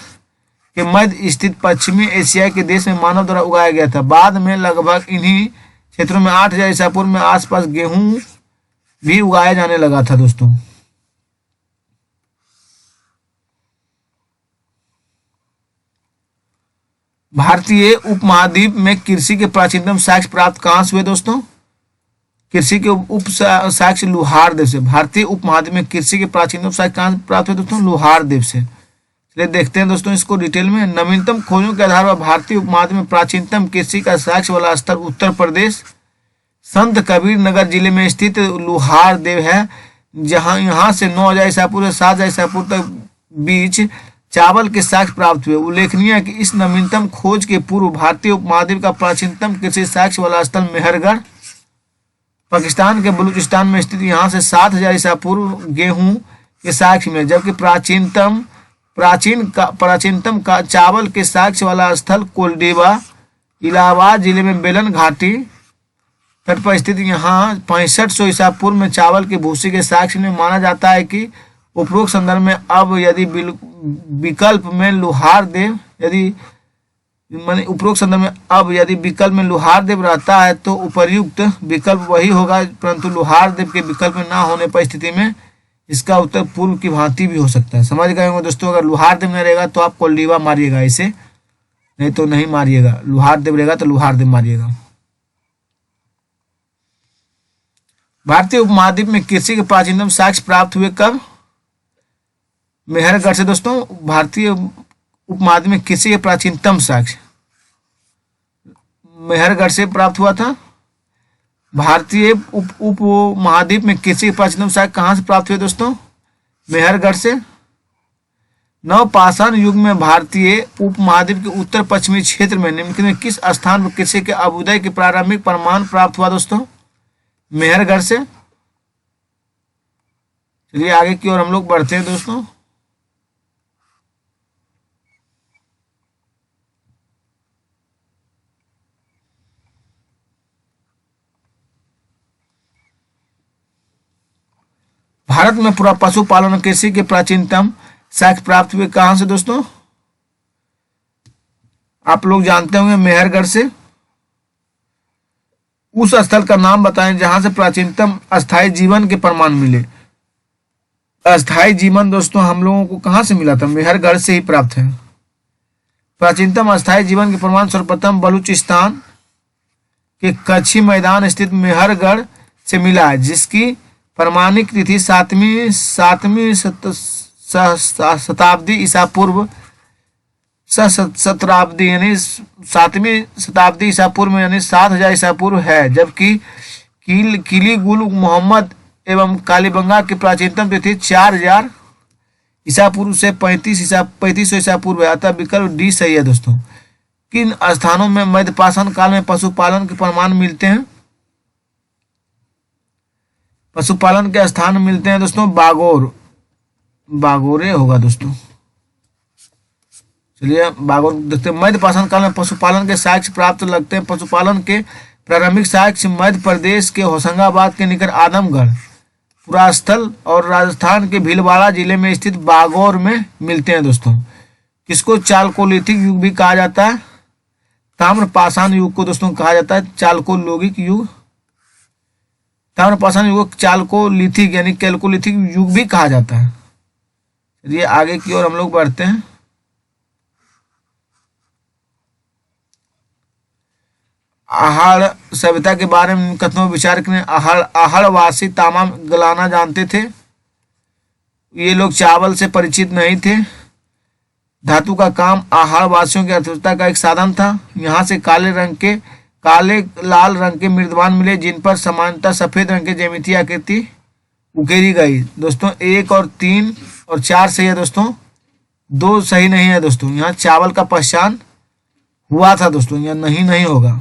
Speaker 1: के मध्य स्थित पश्चिमी एशिया के देश में मानव द्वारा उगाया गया था। बाद में लगभग इन्हीं क्षेत्रों में 8000 ईसा पूर्व में आसपास गेहूं भी उगाया जाने लगा था दोस्तों। भारतीय उपमहाद्वीप में कृषि के प्राचीनतम साक्ष्य प्राप्त कहाँ से हुए दोस्तों? कृषि के उप साक्ष्य लोहार देव से। भारतीय उपमहाद्वीप में कृषि के प्राचीनतम साक्ष्य कहाँ से प्राप्त हुए दोस्तों? लोहार देव से। चलिए देखते हैं दोस्तों इसको डिटेल में। नवीनतम खोजों के आधार पर भारतीय उपमहाद्वीप में प्राचीनतम कृषि का साक्ष्य वाला स्थल उत्तर प्रदेश संत कबीर नगर जिले में स्थित लोहार देव है, जहां यहाँ से 9000 ईसा पूर्व से 7000 ईसा पूर्व तक बीच चावल के साक्ष्य प्राप्त हुए। उल्लेखनीय है कि इस नवीनतम खोज के पूर्व भारतीय उपमहाद्वीप का प्राचीनतम कृषि साक्ष्य वाला स्थल मेहरगढ़ पाकिस्तान के बलूचिस्तान में स्थित यहाँ से 7000 ईसा पूर्व गेहूं के साक्ष्य में, जबकि प्राचीनतम का चावल के साक्ष्य वाला स्थल कोलडीबा इलाहाबाद जिले में बेलन घाटी तट पर स्थित यहाँ 6500 ईसा पूर्व में चावल की भूसी के साक्ष्य में माना जाता है कि उपरोक्त संदर्भ में अब यदि विकल्प में लोहार देव उपरोक्त संदर्भ में अब यदि विकल्प में लोहार देव रहता है तो उपर्युक्त विकल्प वही होगा, परंतु लोहार देव के विकल्प में ना होने पर स्थिति में इसका उत्तर पूर्व की भांति भी हो सकता है। समझ गए होंगे दोस्तों। अगर लोहार देव नहीं रहेगा तो आप कोल्डीवा मारिएगा इसे, नहीं तो नहीं मारिएगा। लोहार देव रहेगा तो लोहार देव मारिएगा। भारतीय उपमहाद्वीप में कृषि के प्राचीनतम साक्ष्य प्राप्त हुए कब? मेहरगढ़ से दोस्तों। भारतीय उपमहाद्वीप में कृषि के प्राचीनतम साक्ष्य मेहरगढ़ से प्राप्त हुआ था। भारतीय उपमहाद्वीप में कृषि के प्राचीनतम साक्ष्य कहाँ से प्राप्त हुए दोस्तों? मेहरगढ़ से। नवपाषाण युग में भारतीय उपमहाद्वीप के उत्तर पश्चिमी क्षेत्र में निम्नलिखित में किस स्थान पर कृषि के अभ्युदय के प्रारंभिक प्रमाण प्राप्त हुआ दोस्तों? मेहरगढ़ से। चलिए आगे की ओर हम लोग बढ़ते हैं दोस्तों। भारत में पूरा पशुपालन कृषि के प्राचीनतम साक्ष्य प्राप्त हुए कहां से दोस्तों? आप लोग जानते होंगे मेहरगढ़ से। उस स्थल का नाम बताएं जहां से प्राचीनतम अस्थायी जीवन के प्रमाण मिले। अस्थायी जीवन दोस्तों हम लोगों को कहां से मिला था? मेहरगढ़ से ही प्राप्त है। प्राचीनतम अस्थायी जीवन के प्रमाण सर्वप्रथम बलूचिस्तान के कच्छी मैदान स्थित मेहरगढ़ से मिला है, जिसकी प्रमाणिक तिथि सातवीं शताब्दी ईसा पूर्व सहस्त्राब्दी यानी 7वीं शताब्दी ईसा पूर्व में यानी 7000 ईसा पूर्व है, जबकि किलीगुल मोहम्मद एवं कालीबंगा की प्राचीनतम तिथि 4000 ईसा पूर्व से 3500 ईसा पूर्व है। अतः विकल्प डी सही है दोस्तों। किन स्थानों में मध्यपाषाण काल में पशुपालन के प्रमाण मिलते हैं? पशुपालन के स्थान मिलते हैं दोस्तों बागोरे होगा दोस्तों। चलिए बागोर देखते हैं। मध्यपाषाण काल में पशुपालन के साक्ष्य प्राप्त लगते हैं। पशुपालन के प्रारंभिक साक्ष्य मध्य प्रदेश के होशंगाबाद के निकट आदमगढ़ पुरास्थल और राजस्थान के भीलवाड़ा जिले में स्थित बागौर में मिलते हैं दोस्तों। किसको चालकोलिथिक युग भी कहा जाता है? ताम्रपाषाण युग को दोस्तों कहा जाता है चालकोलिथिक युग। ताम्रपाषाण युग चालकोलिथिक यानी कैलकोलिथिक युग भी कहा जाता है। चलिए आगे की ओर हम लोग बढ़ते हैं। आहड़ सभ्यता के बारे में कथनों विचार करें। आहड़वासी तांबा गलाना जानते थे। ये लोग चावल से परिचित नहीं थे। धातु का काम आहड़वासियों की अर्थव्यवस्था का एक साधन था। यहाँ से काले लाल रंग के मृदवान मिले, जिन पर सामान्यतः सफेद रंग के ज्यामितीय आकृति उकेरी गई। दोस्तों 1 और 3 और 4 सही है दोस्तों, 2 सही नहीं है दोस्तों। यहाँ चावल का पहचान हुआ था दोस्तों, यहाँ नहीं होगा।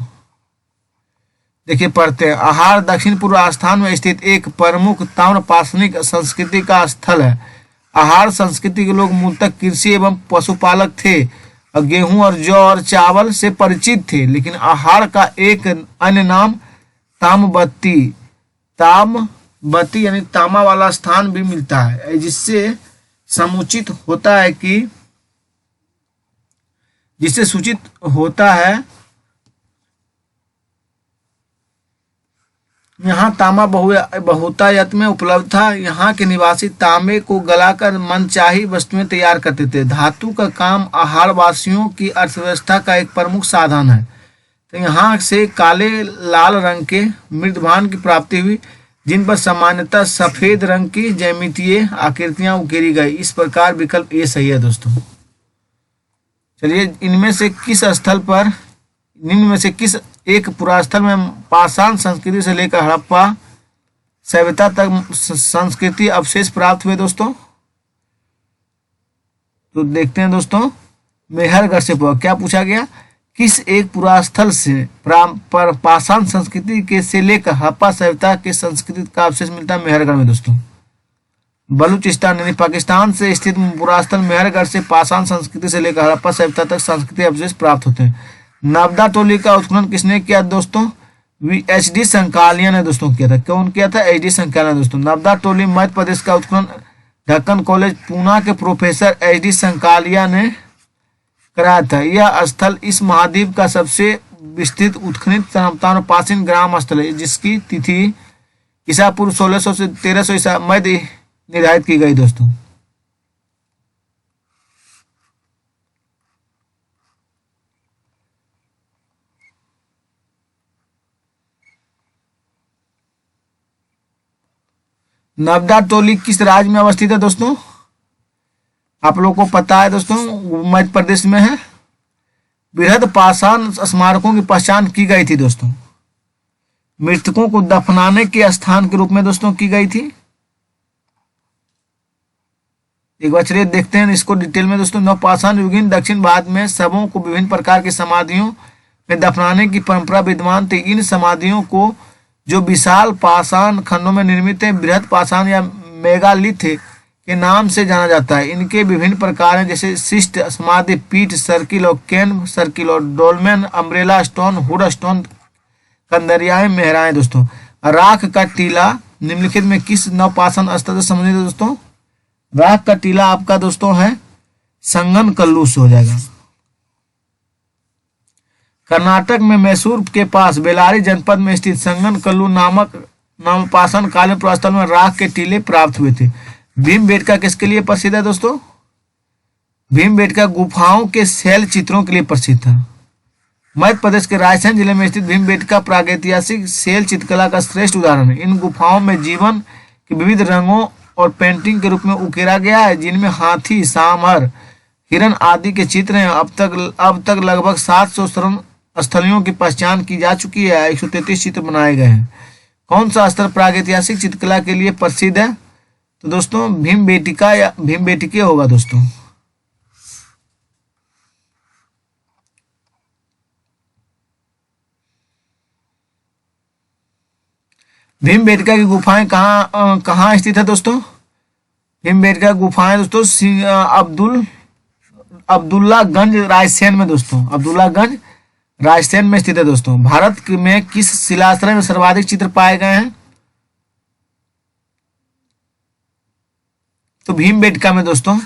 Speaker 1: देखिए पढ़ते हैं। आहार दक्षिण पूर्व राजस्थान में स्थित एक प्रमुख ताम्रपाषाणिक संस्कृति का स्थल है। आहार संस्कृति के लोग मूलतः कृषि एवं पशुपालक थे और गेहूं और जौ और चावल से परिचित थे, लेकिन आहार का एक अन्य नाम तामबत्ती यानी तांबा वाला स्थान भी मिलता है, जिससे समुचित होता है कि जिससे सूचित होता है यहाँ तांबा बहुतायत में उपलब्ध था। यहाँ के निवासी तांबे को गलाकर मनचाही वस्तुएं तैयार करते थे। धातु का काम आहार वासियों की अर्थव्यवस्था का एक प्रमुख साधन है। तो यहाँ से काले लाल रंग के मृदभान की प्राप्ति हुई, जिन पर सामान्यतः सफेद रंग की ज्यामितीय आकृतियां उकेरी गई। इस प्रकार विकल्प ए सही है दोस्तों। चलिए, निम्न में से किस एक पुरास्थल में पाषाण संस्कृति से लेकर हड़प्पा सभ्यता तक संस्कृति अवशेष प्राप्त हुए दोस्तों? तो देखते हैं दोस्तों, मेहरगढ़ से क्या पूछा गया, किस एक पुरास्थल से पर पाषाण संस्कृति के से लेकर हड़प्पा सभ्यता के संस्कृति का अवशेष मिलता है? मेहरगढ़ में दोस्तों। बलूचिस्तान यानी पाकिस्तान से स्थित पुरास्थल मेहरगढ़ से पाषाण संस्कृति से लेकर हड़प्पा सभ्यता तक संस्कृति अवशेष प्राप्त होते हैं। नर्मदा टोली का उत्खनन किसने किया दोस्तों? एच.डी. संकालिया ने दोस्तों किया था। कौन किया था? एच.डी. संकालिया दोस्तों। नर्मदा टोली मध्य प्रदेश का उत्खनन ढक्कन कॉलेज पूना के प्रोफेसर एच.डी. संकालिया ने कराया था। यह स्थल इस महाद्वीप का सबसे विस्तृत उत्खनित प्राचीन ग्राम स्थल है, जिसकी तिथि ईसा पूर्व 1600 से 1300 ईसा मध्य निर्धारित की गई दोस्तों। नर्मदा टोली किस राज्य में अवस्थित है दोस्तों? आप लोगों को पता है दोस्तों, मध्य प्रदेश में है। बृहद पाषाण स्मारकों की पहचान की गई थी दोस्तों। मृतकों को दफनाने के स्थान के रूप में दोस्तों की गई थी। एक बार चलिए देखते हैं इसको डिटेल में दोस्तों। नवपाषाण युगीन दक्षिण भारत में शवों को विभिन्न प्रकार की समाधियों में दफनाने की परंपरा विद्यमान थी। इन समाधियों को, जो विशाल पाषाण खंडों में निर्मित है, बृहद पाषाण या मेगालिथ के नाम से जाना जाता है। इनके विभिन्न प्रकार हैं, जैसे शिष्ट समाधि, पीठ सर्किल और कैन सर्किल और dolmen, umbrella stone, hood stone, कंदरियाएं, मेहराएं दोस्तों। राख का टीला निम्नलिखित में किस नवपाषाण स्तर से संबंधित है दोस्तों? राख का टीला आपका दोस्तों है संगन कल्लू से हो जाएगा। कर्नाटक में मैसूर के पास बेलारी जनपद में स्थित संगन कल्लू नामक नवपाषाण कालीन पुरास्थल में राख के टीले प्राप्त हुए थे। भीमबेटका किसके लिए प्रसिद्ध है दोस्तों? भीमबेटका गुफाओं के शैल चित्रों के लिए प्रसिद्ध था। मध्य प्रदेश के रायसेन जिले में स्थित भीमबेटका प्रागैतिहासिक शैल चित्रकला का श्रेष्ठ उदाहरण है। इन गुफाओं में जीवन के विविध रंगों और पेंटिंग के रूप में उकेरा गया है, जिनमें हाथी, सांभर, हिरण आदि के चित्र हैं। अब तक लगभग 700 शरण स्थलियों की पहचान की जा चुकी है। 133 चित्र बनाए गए हैं। कौन सा स्थल प्रागैतिहासिक चित्रकला के लिए प्रसिद्ध है? तो दोस्तों भीमबेटका या भीमबेटके होगा दोस्तों। भीमबेटका की गुफाएं कहाँ स्थित है दोस्तों? भीमबेटका गुफाएं दोस्तों अब्दुल्लागंज रायसेन में दोस्तों। अब्दुल्लागंज रायसेन में स्थित है दोस्तों। भारत में किस शिलाश्रय में सर्वाधिक चित्र पाए गए हैं? तो भीमबेटका में दोस्तों।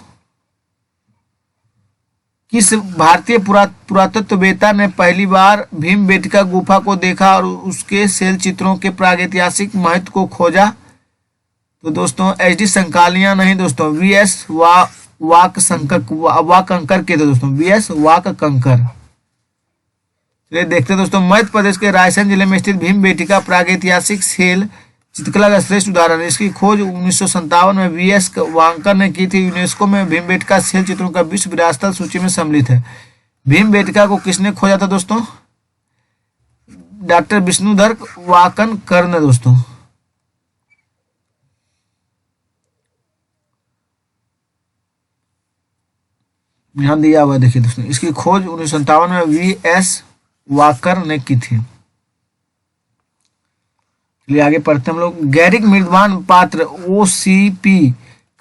Speaker 1: किस भारतीय पुरातत्ववेत्ता ने पहली बार भीमबेटका गुफा को देखा और उसके शैल चित्रों के प्रागैतिहासिक महत्व को खोजा? तो दोस्तों एच.डी. संकालिया नहीं दोस्तों, वी.एस. वाकंकर के थे दोस्तों, वी.एस. वाकंकर। चलिए देखते हैं दोस्तों, मध्य प्रदेश के रायसेन जिले में स्थित भीमबेटका प्रागैतिहासिक शैल चित्रकला का श्रेष्ठ उदाहरण है। इसकी खोज 1957 में वी.एस. वांकर ने की थी। यूनेस्को में भीमबेटका शैल चित्रों का विश्व विरासत सूची में सम्मिलित है। भीमबेटका को किसने खोजा था दोस्तों? डॉक्टर विष्णुधर वाकनकर ने दोस्तों। ध्यान दिया हुआ देखिए दोस्तों, इसकी खोज 1957 में वी.एस. वाकर ने की थी। चलिए आगे पढ़ते हैं हम लोग। गैरिक मृदवान पात्र OCP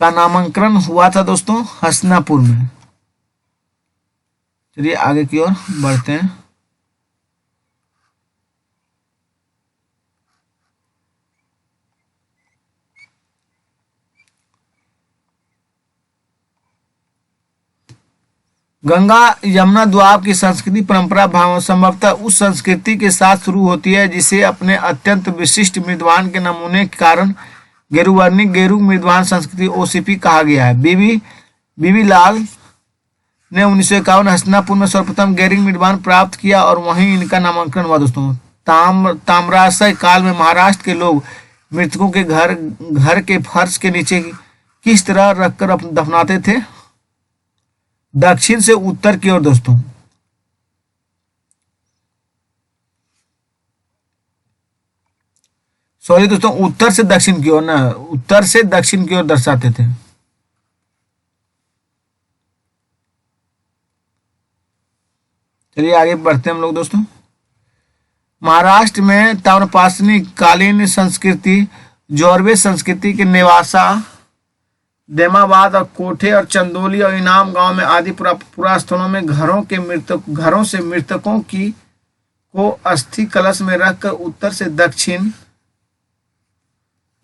Speaker 1: का नामांकन हुआ था दोस्तों हसनापुर में। चलिए आगे की ओर बढ़ते हैं। गंगा यमुना द्वीप की संस्कृति परंपरा संभवतः उस संस्कृति के साथ शुरू होती है जिसे अपने अत्यंत विशिष्ट मृदवान के नमूने के कारण गेरुवर्णिक गेरू मृदवान संस्कृति ओसीपी कहा गया है। बीबी लाल ने 1951 हस्तिनापुर में सर्वप्रथम गैरिक मृदवान प्राप्त किया और वहीं इनका नामांकन हुआ दोस्तों। ताम्राशय काल में महाराष्ट्र के लोग मृतकों के घर के फर्श के नीचे किस तरह रखकर दफनाते थे? दक्षिण से उत्तर की ओर दोस्तों। सॉरी दोस्तों, उत्तर से दक्षिण की ओर ना, उत्तर से दक्षिण की ओर दर्शाते थे। चलिए आगे बढ़ते हैं हम लोग दोस्तों। महाराष्ट्र में ताम्रपाषाणी कालीन संस्कृति जोरवे संस्कृति के नेवासा देमाबाद और कोठे और चंदोली और इनाम गांव में आदि पुरा स्थलों में घरों से मृतकों की को अस्थि कलश में रखकर उत्तर से दक्षिण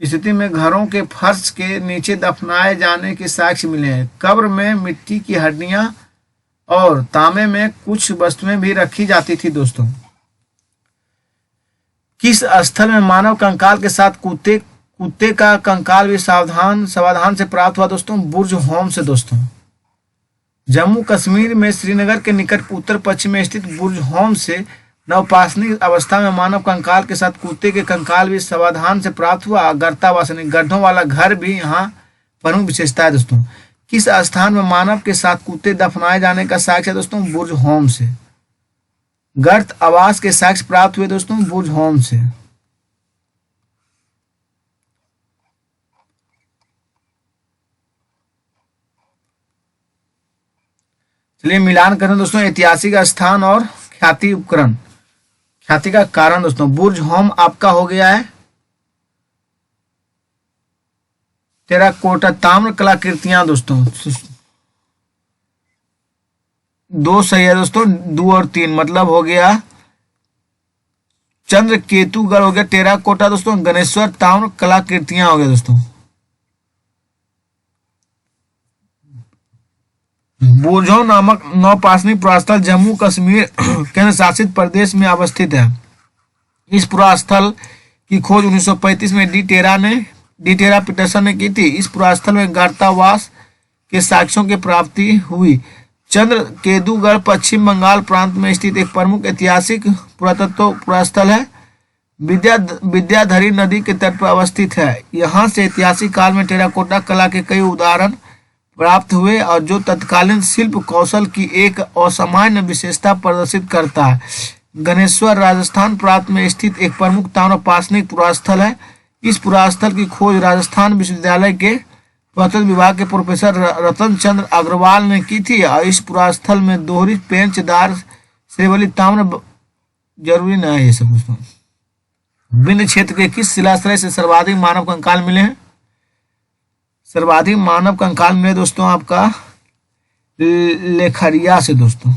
Speaker 1: स्थिति में घरों के फर्श के नीचे दफनाए जाने के साक्ष्य मिले हैं। कब्र में मिट्टी की हड्डियां और तांबे में कुछ वस्तुएं भी रखी जाती थी दोस्तों। किस स्थल में मानव कंकाल के साथ कुत्ते का कंकाल भी सावधान से प्राप्त हुआ दोस्तों? बुर्ज होम से दोस्तों। जम्मू कश्मीर में श्रीनगर के निकट उत्तर पश्चिम में स्थित बुर्ज होम से नवपाषाणिक अवस्था में मानव कंकाल के साथ कुत्ते के कंकाल भी सावधान से प्राप्त हुआ। गर्तावासनी गड्ढों वाला घर भी यहाँ प्रमुख विशेषता है दोस्तों। किस स्थान में मानव के साथ कुत्ते दफनाए जाने का साक्ष्य है दोस्तों? बुर्ज होम से। गर्त आवास के साक्ष्य प्राप्त हुए दोस्तों बुर्ज होम से। चलिए मिलान करें दोस्तों ऐतिहासिक स्थान और ख्याति उपकरण। ख्याति का कारण दोस्तों, बुर्ज होम आपका हो गया है टेराकोटा ताम्र कलाकृतियां दोस्तों। दो सही है दोस्तों, 2 और 3 मतलब हो गया चंद्र केतुगढ़ हो गया टेराकोटा दोस्तों। गणेश्वर ताम्र कलाकृतियां हो गया दोस्तों। बोझो नामक नवपाषाणी पुरास्थल जम्मू कश्मीर केंद्र शासित प्रदेश में अवस्थित है। इस पुरास्थल की खोज 1935 में डी टेरा पीटरसन ने की थी। इस पुरास्थल में गर्तावास के साक्ष्यों की प्राप्ति हुई। चंद्र केतुगढ़ पश्चिम बंगाल प्रांत में स्थित एक प्रमुख ऐतिहासिक पुरातत्व पुरास्थल है। विद्याधरी नदी के तट पर अवस्थित है। यहाँ से ऐतिहासिक काल में टेराकोटा कला के कई उदाहरण प्राप्त हुए और जो तत्कालीन शिल्प कौशल की एक असामान्य विशेषता प्रदर्शित करता है। गणेश्वर राजस्थान प्रांत में स्थित एक प्रमुख ताम्रपाषाणिक पुरास्थल है। इस पुरास्थल की खोज राजस्थान विश्वविद्यालय के पुरातत्व विभाग के प्रोफेसर रतन चंद्र अग्रवाल ने की थी और इस पुरास्थल में दोहरी पेंचदार श्रेवली ताम्र जरूरी न है ये सब दोस्तों। विंध्य क्षेत्र के किस शिलाश्रय से सर्वाधिक मानव कंकाल मिले हैं? सर्वाधिक मानव कंकाल मिले दोस्तों आपका लेखरिया से दोस्तों,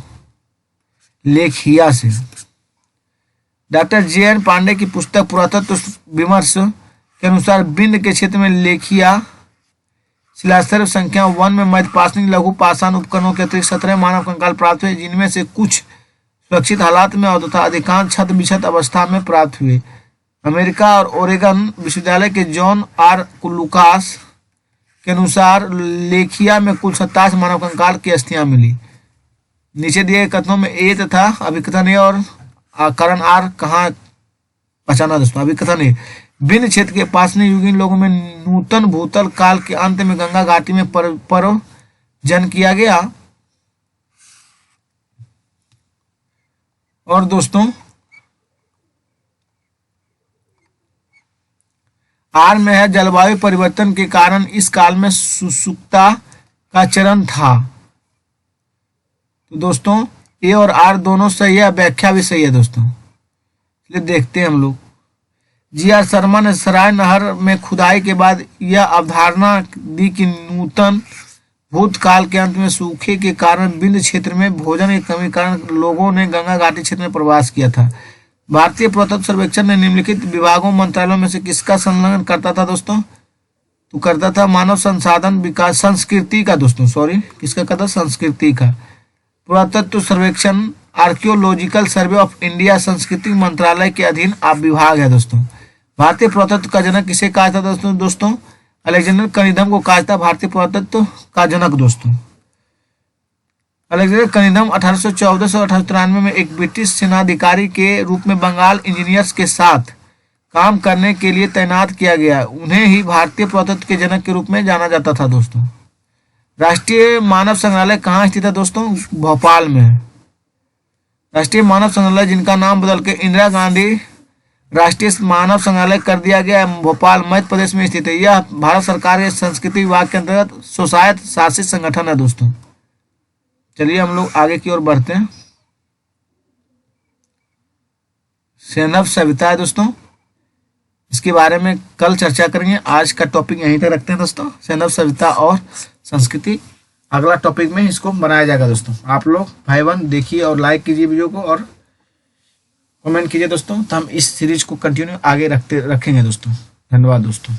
Speaker 1: लेखिया से। डॉक्टर JN पांडे की पुस्तक पुरातत्व विमर्श के अनुसार विंध्य के क्षेत्र में लेखिया शिलाश्रय संख्या 1 में मध्यपाषाणिक लघु पाषाण उपकरणों के अतिरिक्त 17 मानव कंकाल प्राप्त हुए, जिनमें से कुछ सुरक्षित हालात में और तथा अधिकांश छत बिछत अवस्था में प्राप्त हुए। अमेरिका और ओरेगन विश्वविद्यालय के जॉन R लुकास के अनुसार लेखिया में कुल 27 मानव कंकाल की अस्थियां मिली। नीचे दिए कथनों में ए तथा अभिकथन ए और कारण आर कहाँ पहचाना दोस्तों? अभिकथन ए, विंध्य क्षेत्र के पाषाण युगीन लोगों में नूतन भूतल काल के अंत में गंगा घाटी में जन किया गया। और दोस्तों आर में है जलवायु परिवर्तन के कारण इस काल में शुष्कता का चरण था। तो दोस्तों ए और आर दोनों सही है, व्याख्या भी सही है दोस्तों। चलिए देखते हैं हम लोग। GR शर्मा ने सराय नहर में खुदाई के बाद यह अवधारणा दी कि नूतन भूतकाल के अंत में सूखे के कारण विंध्य क्षेत्र में भोजन की कमी के कारण लोगों ने गंगा घाटी क्षेत्र में प्रवास किया था। भारतीय पुरातत्व सर्वेक्षण ने निम्नलिखित विभागों मंत्रालयों में से किसका संलग्न करता था दोस्तों? तो करता था मानव संसाधन विकास संस्कृति का दोस्तों, सॉरी किसका करता? संस्कृति का। पुरातत्व सर्वेक्षण आर्कियोलॉजिकल सर्वे ऑफ इंडिया सांस्कृतिक मंत्रालय के अधीन आप विभाग है दोस्तों। भारतीय पुरातत्व का जनक किसे कहा था दोस्तों? अलेक्जेंडर कनिंघम को कहा था भारतीय पुरातत्व का जनक दोस्तों। अलेक्जेंडर कनिंघम 1814 से 1893 में एक ब्रिटिश सेनाधिकारी के रूप में बंगाल इंजीनियर्स के साथ काम करने के लिए तैनात किया गया। उन्हें ही भारतीय पुरातत्व के जनक के रूप में जाना जाता था दोस्तों। राष्ट्रीय मानव संग्रहालय कहाँ स्थित है दोस्तों? भोपाल में है। राष्ट्रीय मानव संग्रहालय, जिनका नाम बदल के इंदिरा गांधी राष्ट्रीय मानव संग्रहालय कर दिया गया, भोपाल मध्य प्रदेश में स्थित है। यह भारत सरकार के संस्कृति विभाग के अंतर्गत स्वशायत शासित संगठन है दोस्तों। चलिए हम लोग आगे की ओर बढ़ते हैं। सैनव सभ्यता है दोस्तों, इसके बारे में कल चर्चा करेंगे। आज का टॉपिक यहीं तक रखते हैं दोस्तों, सैनव सभ्यता और संस्कृति। अगला टॉपिक में इसको बनाया जाएगा दोस्तों। आप लोग भाई बहन देखिए और लाइक कीजिए वीडियो को और कमेंट कीजिए दोस्तों, तो हम इस सीरीज को कंटिन्यू आगे रखेंगे दोस्तों। धन्यवाद दोस्तों।